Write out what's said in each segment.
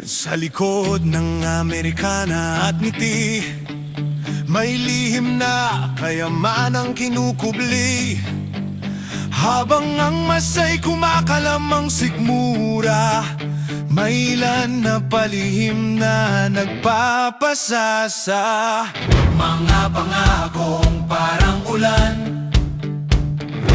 Sa likod ng Amerikana at ngiti, may lihim na kayamanang kinukubli. Habang ang masay kumakalamang sikmura, may ilan na palihim na nagpapasasa. Mga pangakong parang ulan,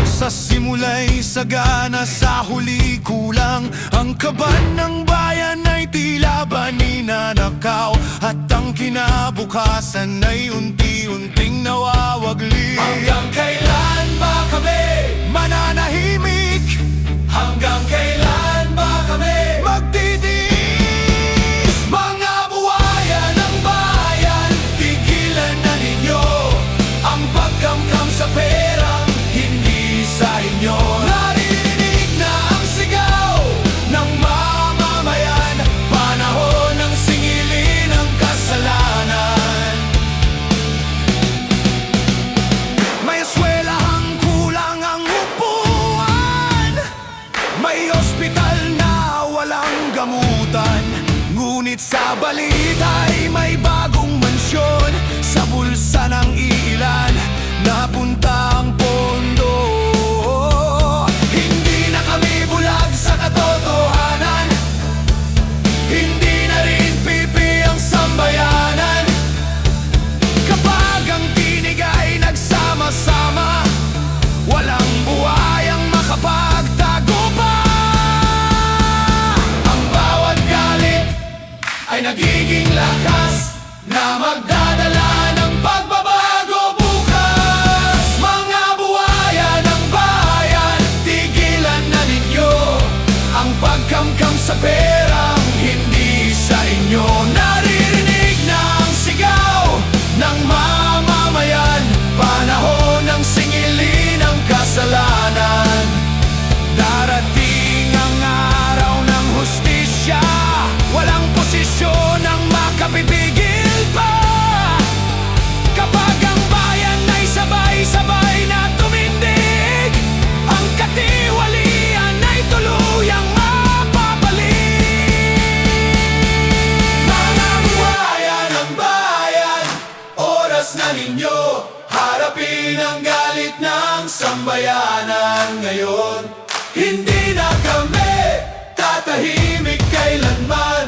sa simula'y sagana, sa huli kulang. Ang kaban ng bayan ay tila ba ninanakaw, at ang kinabukasan ay unti-unting nawawagli. Hanggang kailan ba kami mananahimik? Hanggang kailan ba kami magtitiis? Mga buhayan ng bayan, tigilan na ninyo ang pagkamkam sa perang hindi sa inyo. Narinig na ang sigaw ng mamamayan, panahon ng singilin ang kasalanan. May eskwelahang kulang ang upuan, may ospital na walang gamutan, ngunit sa balita'y may bagong mansyon. Sa bulsa ng ilan napunta ang pondo. Hindi na kami bulag sa katotohanan, hindi na rin pipi ang sambayanan. Kapag ang tinig ay nagsama-sama, walang buhayang makapagtago pa. Ang bawat galit ay nagiging lakas na magdadala ng pagbabago bukas. Mga buhayan ng bayan, tigilan na ninyo ang pagkamkam sa perang hindi sa inyo. Naririnig na ang sigaw ng mamamayan, panahon ng singilin ang kasalanan. Darating ang araw ng hustisya, walang posisyon ang makapipigil pa. Kapag ang bayan ay sabay-sabay na tumindig, ang katiwalian ay tuluyang mapapalik. Mga buhayan ng bayan, oras na ninyo harapin ang galit ng sambayanan ngayon. Hindi na kami tatahimik kailanman.